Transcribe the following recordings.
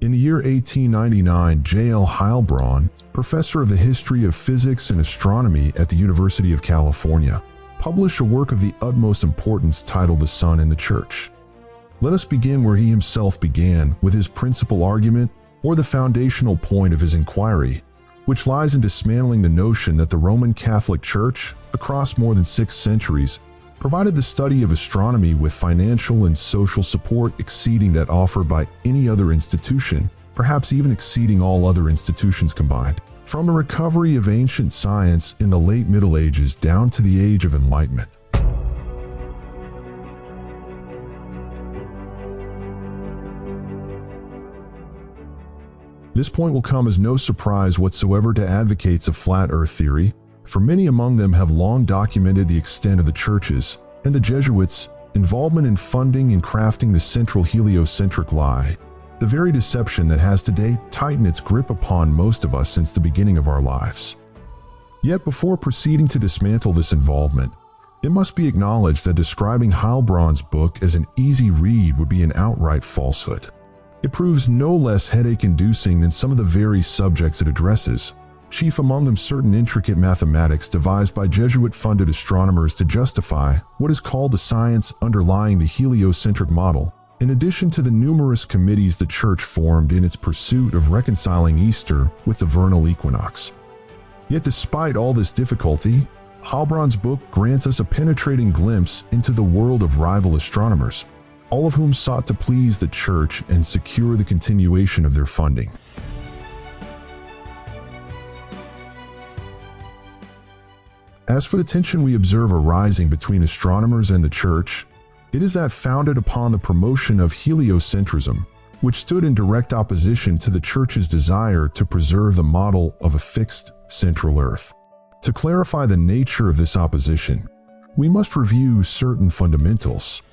In the year 1899, J.L. Heilbronn, professor of the history of physics and astronomy at the University of California, published a work of the utmost importance titled The Sun and the Church. Let us begin where he himself began, with his principal argument, or the foundational point of his inquiry, which lies in dismantling the notion that the Roman Catholic Church, across more than 6 centuries, provided the study of astronomy with financial and social support exceeding that offered by any other institution, perhaps even exceeding all other institutions combined. From the recovery of ancient science in the late Middle Ages down to the Age of Enlightenment. This point will come as no surprise whatsoever to advocates of flat earth theory, for many among them have long documented the extent of the churches and the Jesuits' involvement in funding and crafting the central heliocentric lie, the very deception that has today tightened its grip upon most of us since the beginning of our lives. Yet before proceeding to dismantle this involvement, it must be acknowledged that describing Heilbronn's book as an easy read would be an outright falsehood. It proves no less headache-inducing than some of the very subjects it addresses, chief among them certain intricate mathematics devised by Jesuit-funded astronomers to justify what is called the science underlying the heliocentric model, in addition to the numerous committees the Church formed in its pursuit of reconciling Easter with the vernal equinox. Yet despite all this difficulty, Heilbronn's book grants us a penetrating glimpse into the world of rival astronomers, all of whom sought to please the Church and secure the continuation of their funding. As for the tension we observe arising between astronomers and the Church, it is that founded upon the promotion of heliocentrism, which stood in direct opposition to the Church's desire to preserve the model of a fixed central Earth. To clarify the nature of this opposition, we must review certain fundamentals.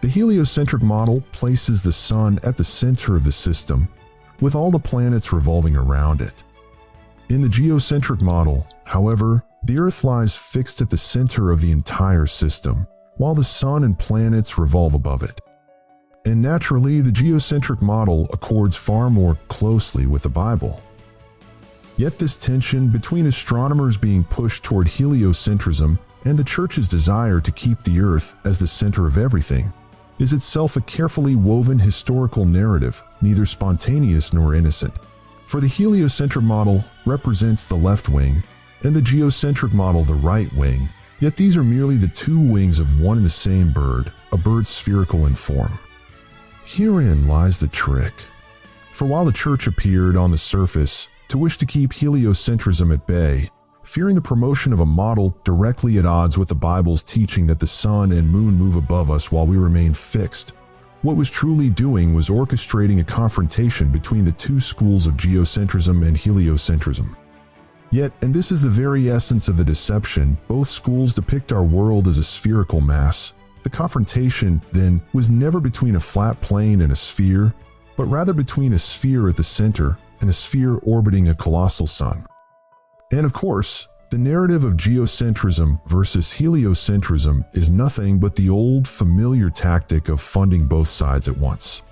The heliocentric model places the Sun at the center of the system, with all the planets revolving around it. In the geocentric model, however, the Earth lies fixed at the center of the entire system, while the Sun and planets revolve above it. And naturally, the geocentric model accords far more closely with the Bible. Yet this tension between astronomers being pushed toward heliocentrism and the Church's desire to keep the Earth as the center of everything is itself a carefully woven historical narrative, neither spontaneous nor innocent. For the heliocentric model represents the left wing, and the geocentric model the right wing, yet these are merely the two wings of one and the same bird, a bird spherical in form. Herein lies the trick. For while the Church appeared on the surface to wish to keep heliocentrism at bay, fearing the promotion of a model directly at odds with the Bible's teaching that the sun and moon move above us while we remain fixed, what was truly doing was orchestrating a confrontation between the two schools of geocentrism and heliocentrism. Yet, and this is the very essence of the deception, both schools depict our world as a spherical mass. The confrontation, then, was never between a flat plane and a sphere, but rather between a sphere at the center and a sphere orbiting a colossal sun. And of course, the narrative of geocentrism versus heliocentrism is nothing but the old, familiar tactic of funding both sides at once.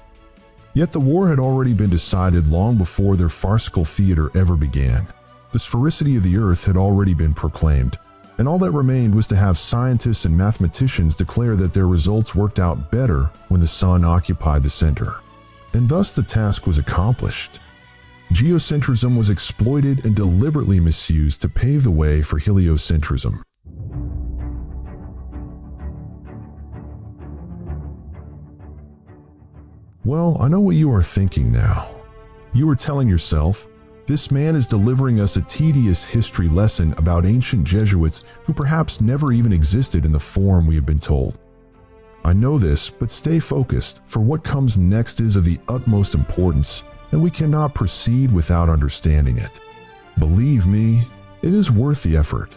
Yet the war had already been decided long before their farcical theater ever began. The sphericity of the Earth had already been proclaimed, and all that remained was to have scientists and mathematicians declare that their results worked out better when the sun occupied the center. And thus the task was accomplished. Geocentrism was exploited and deliberately misused to pave the way for heliocentrism. Well, I know what you are thinking now. You are telling yourself, this man is delivering us a tedious history lesson about ancient Jesuits who perhaps never even existed in the form we have been told. I know this, but stay focused, for what comes next is of the utmost importance, and we cannot proceed without understanding it. Believe me, it is worth the effort.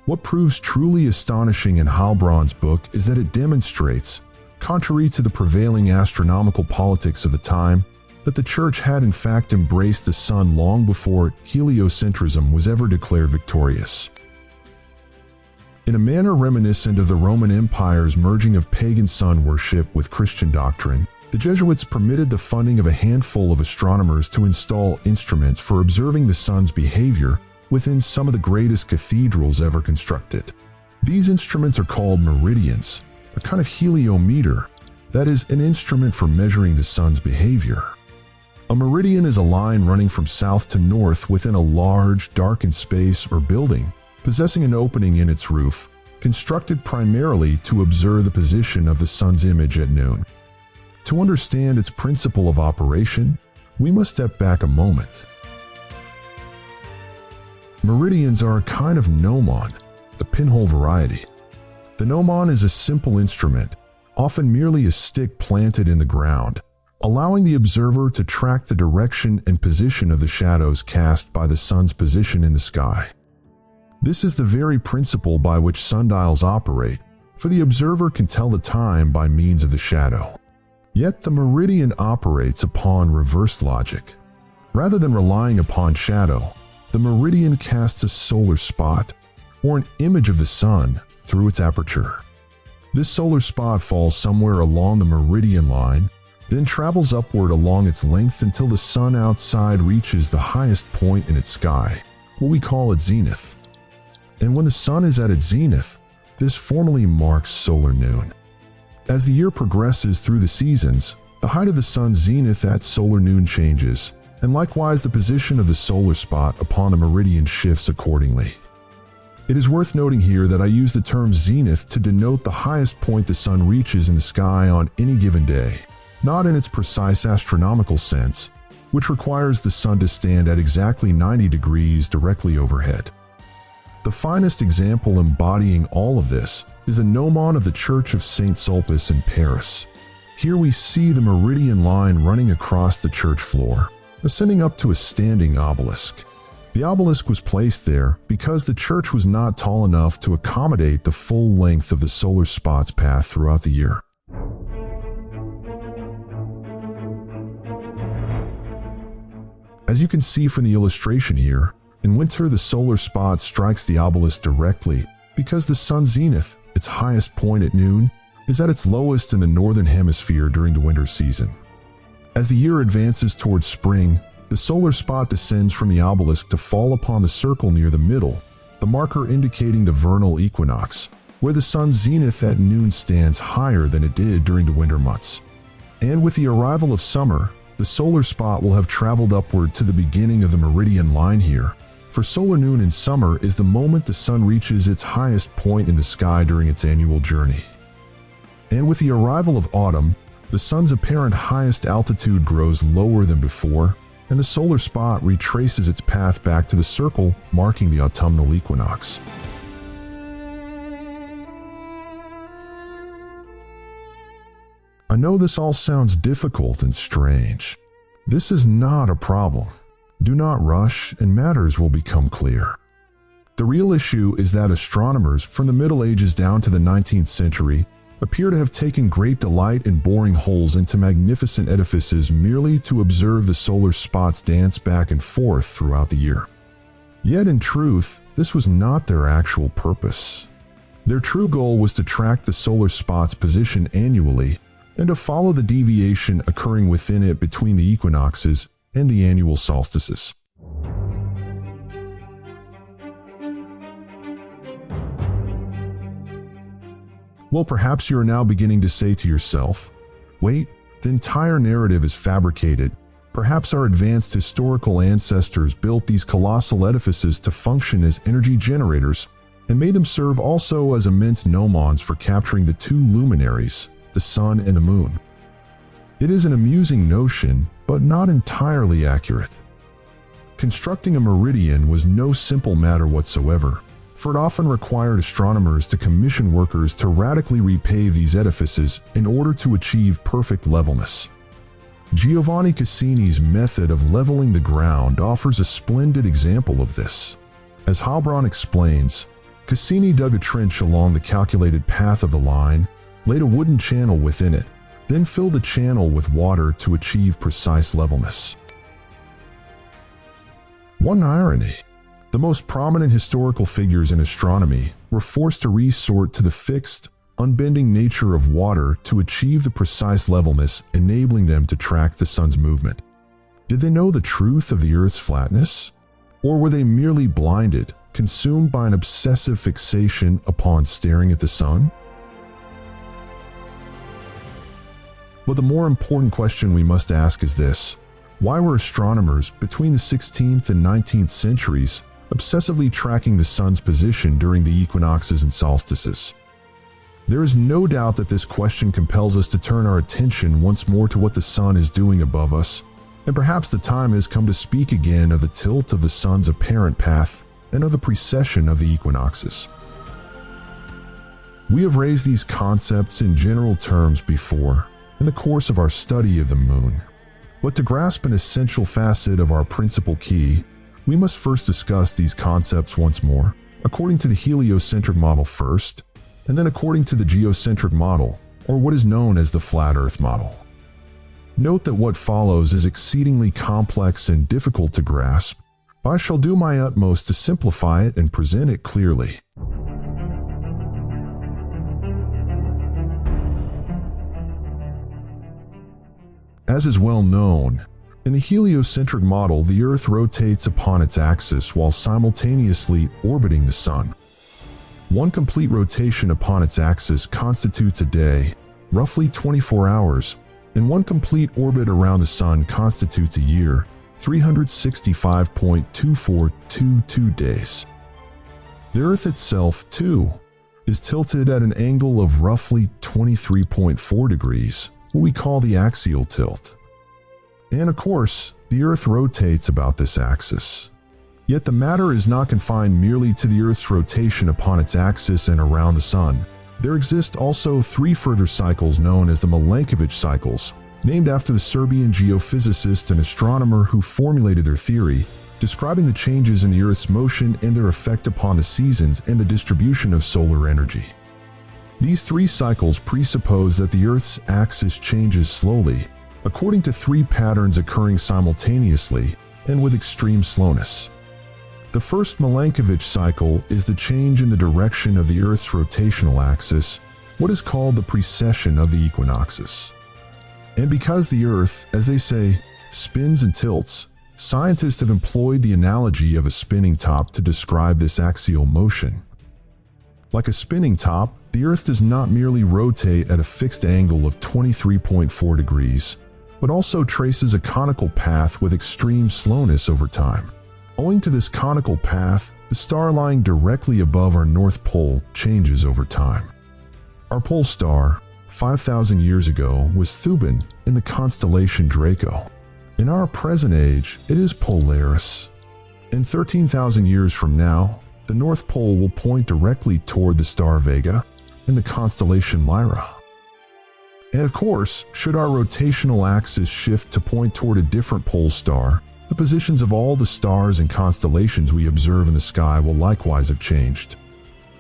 What proves truly astonishing in Heilbronn's book is that it demonstrates, contrary to the prevailing astronomical politics of the time, that the Church had in fact embraced the sun long before heliocentrism was ever declared victorious. In a manner reminiscent of the Roman Empire's merging of pagan sun worship with Christian doctrine, the Jesuits permitted the funding of a handful of astronomers to install instruments for observing the sun's behavior within some of the greatest cathedrals ever constructed. These instruments are called meridians, a kind of heliometer, that is, an instrument for measuring the sun's behavior. A meridian is a line running from south to north within a large, darkened space or building, possessing an opening in its roof, constructed primarily to observe the position of the sun's image at noon. To understand its principle of operation, we must step back a moment. Meridians are a kind of gnomon, the pinhole variety. The gnomon is a simple instrument, often merely a stick planted in the ground, allowing the observer to track the direction and position of the shadows cast by the sun's position in the sky. This is the very principle by which sundials operate, for the observer can tell the time by means of the shadow. Yet the meridian operates upon reverse logic. Rather than relying upon shadow, the meridian casts a solar spot, or an image of the sun, through its aperture. This solar spot falls somewhere along the meridian line, then travels upward along its length until the sun outside reaches the highest point in its sky, what we call its zenith. And when the sun is at its zenith, this formally marks solar noon. As the year progresses through the seasons, the height of the sun's zenith at solar noon changes, and likewise the position of the solar spot upon the meridian shifts accordingly. It is worth noting here that I use the term zenith to denote the highest point the sun reaches in the sky on any given day, not in its precise astronomical sense, which requires the sun to stand at exactly 90 degrees directly overhead. The finest example embodying all of this is the gnomon of the Church of Saint-Sulpice in Paris. Here we see the meridian line running across the church floor, ascending up to a standing obelisk. The obelisk was placed there because the church was not tall enough to accommodate the full length of the solar spot's path throughout the year. As you can see from the illustration here, in winter the solar spot strikes the obelisk directly because the sun's zenith, its highest point at noon, is at its lowest in the northern hemisphere during the winter season. As the year advances towards spring, the solar spot descends from the obelisk to fall upon the circle near the middle, the marker indicating the vernal equinox, where the sun's zenith at noon stands higher than it did during the winter months. And with the arrival of summer, the solar spot will have traveled upward to the beginning of the meridian line here, for solar noon in summer is the moment the sun reaches its highest point in the sky during its annual journey. And with the arrival of autumn, the sun's apparent highest altitude grows lower than before, and the solar spot retraces its path back to the circle, marking the autumnal equinox. I know this all sounds difficult and strange. This is not a problem. Do not rush, and matters will become clear. The real issue is that astronomers from the Middle Ages down to the 19th century appear to have taken great delight in boring holes into magnificent edifices merely to observe the solar spots dance back and forth throughout the year. Yet in truth, this was not their actual purpose. Their true goal was to track the solar spot's position annually and to follow the deviation occurring within it between the equinoxes and the annual solstices. Well, perhaps you are now beginning to say to yourself, wait, the entire narrative is fabricated. Perhaps our advanced historical ancestors built these colossal edifices to function as energy generators and made them serve also as immense gnomons for capturing the two luminaries, the sun and the moon. It is an amusing notion, but not entirely accurate. Constructing a meridian was no simple matter whatsoever, for it often required astronomers to commission workers to radically repave these edifices in order to achieve perfect levelness. Giovanni Cassini's method of leveling the ground offers a splendid example of this. As Heilbronn explains, Cassini dug a trench along the calculated path of the line, laid a wooden channel within it, Then fill the channel with water to achieve precise levelness. One irony. The most prominent historical figures in astronomy were forced to resort to the fixed, unbending nature of water to achieve the precise levelness, enabling them to track the sun's movement. Did they know the truth of the Earth's flatness? Or were they merely blinded, consumed by an obsessive fixation upon staring at the sun? But the more important question we must ask is this: why were astronomers between the 16th and 19th centuries obsessively tracking the sun's position during the equinoxes and solstices? There is no doubt that this question compels us to turn our attention once more to what the sun is doing above us, and perhaps the time has come to speak again of the tilt of the sun's apparent path and of the precession of the equinoxes. We have raised these concepts in general terms before in the course of our study of the moon, but to grasp an essential facet of our principal key, we must first discuss these concepts once more, according to the heliocentric model first, and then according to the geocentric model, or what is known as the flat Earth model. Note that what follows is exceedingly complex and difficult to grasp, but I shall do my utmost to simplify it and present it clearly. As is well known, in the heliocentric model, the Earth rotates upon its axis while simultaneously orbiting the Sun. One complete rotation upon its axis constitutes a day, roughly 24 hours, and one complete orbit around the Sun constitutes a year, 365.2422 days. The Earth itself, too, is tilted at an angle of roughly 23.4 degrees, what we call the axial tilt. And of course, the Earth rotates about this axis. Yet the matter is not confined merely to the Earth's rotation upon its axis and around the Sun. There exist also three further cycles known as the Milankovitch cycles, named after the Serbian geophysicist and astronomer who formulated their theory, describing the changes in the Earth's motion and their effect upon the seasons and the distribution of solar energy. These three cycles presuppose that the Earth's axis changes slowly, according to three patterns occurring simultaneously and with extreme slowness. The first Milankovitch cycle is the change in the direction of the Earth's rotational axis, what is called the precession of the equinoxes. And because the Earth, as they say, spins and tilts, scientists have employed the analogy of a spinning top to describe this axial motion. Like a spinning top, the Earth does not merely rotate at a fixed angle of 23.4 degrees, but also traces a conical path with extreme slowness over time. Owing to this conical path, the star lying directly above our North Pole changes over time. Our pole star, 5,000 years ago, was Thuban in the constellation Draco. In our present age, it is Polaris. In 13,000 years from now, the North Pole will point directly toward the star Vega in the constellation Lyra. And of course, should our rotational axis shift to point toward a different pole star, the positions of all the stars and constellations we observe in the sky will likewise have changed.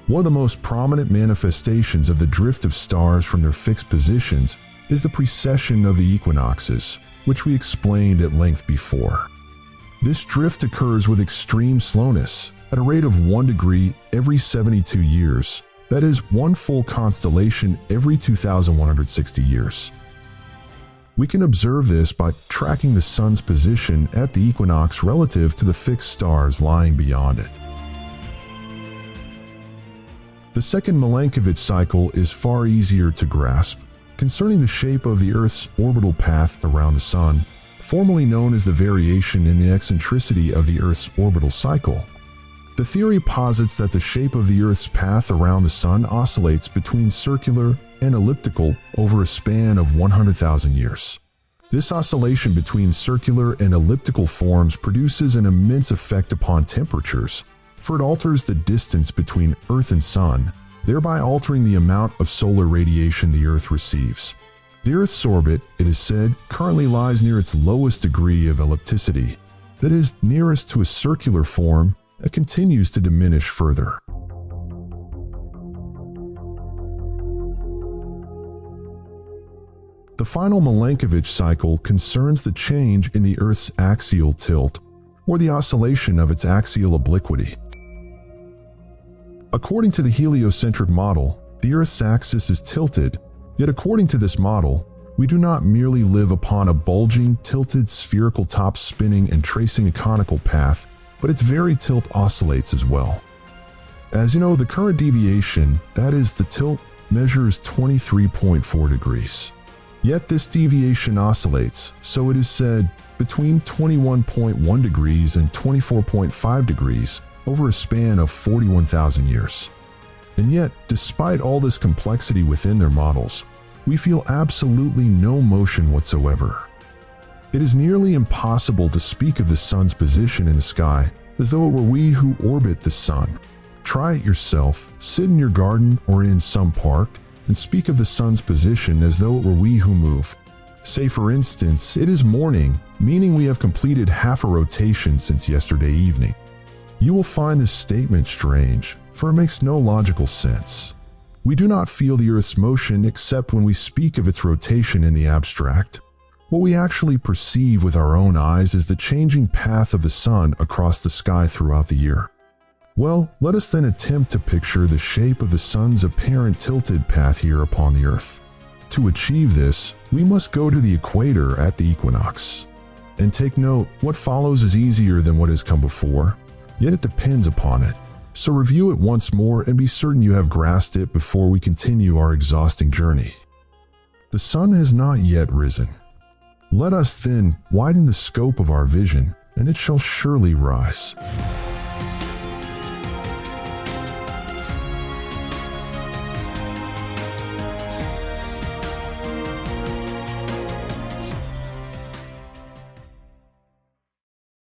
One of the most prominent manifestations of the drift of stars from their fixed positions is the precession of the equinoxes, which we explained at length before. This drift occurs with extreme slowness, at a rate of 1 degree every 72 years, that is, one full constellation every 2,160 years. We can observe this by tracking the Sun's position at the equinox relative to the fixed stars lying beyond it. The second Milankovitch cycle is far easier to grasp, concerning the shape of the Earth's orbital path around the Sun, formerly known as the variation in the eccentricity of the Earth's orbital cycle. The theory posits that the shape of the Earth's path around the Sun oscillates between circular and elliptical over a span of 100,000 years. This oscillation between circular and elliptical forms produces an immense effect upon temperatures, for it alters the distance between Earth and Sun, thereby altering the amount of solar radiation the Earth receives. The Earth's orbit, it is said, currently lies near its lowest degree of ellipticity, that is, nearest to a circular form that continues to diminish further. The final Milankovitch cycle concerns the change in the Earth's axial tilt, or the oscillation of its axial obliquity. According to the heliocentric model, the Earth's axis is tilted, yet according to this model, we do not merely live upon a bulging, tilted spherical top spinning and tracing a conical path, but its very tilt oscillates as well. As you know, the current deviation, that is the tilt, measures 23.4 degrees. Yet this deviation oscillates, so it is said, between 21.1 degrees and 24.5 degrees over a span of 41,000 years. And yet, despite all this complexity within their models, we feel absolutely no motion whatsoever. It is nearly impossible to speak of the sun's position in the sky as though it were we who orbit the sun. Try it yourself, sit in your garden or in some park, and speak of the sun's position as though it were we who move. Say for instance, it is morning, meaning we have completed half a rotation since yesterday evening. You will find this statement strange, for it makes no logical sense. We do not feel the Earth's motion except when we speak of its rotation in the abstract. What we actually perceive with our own eyes is the changing path of the sun across the sky throughout the year. Well, let us then attempt to picture the shape of the sun's apparent tilted path here upon the Earth. To achieve this, we must go to the equator at the equinox. And take note, what follows is easier than what has come before, yet it depends upon it. So review it once more and be certain you have grasped it before we continue our exhausting journey. The sun has not yet risen. Let us then widen the scope of our vision, and it shall surely rise.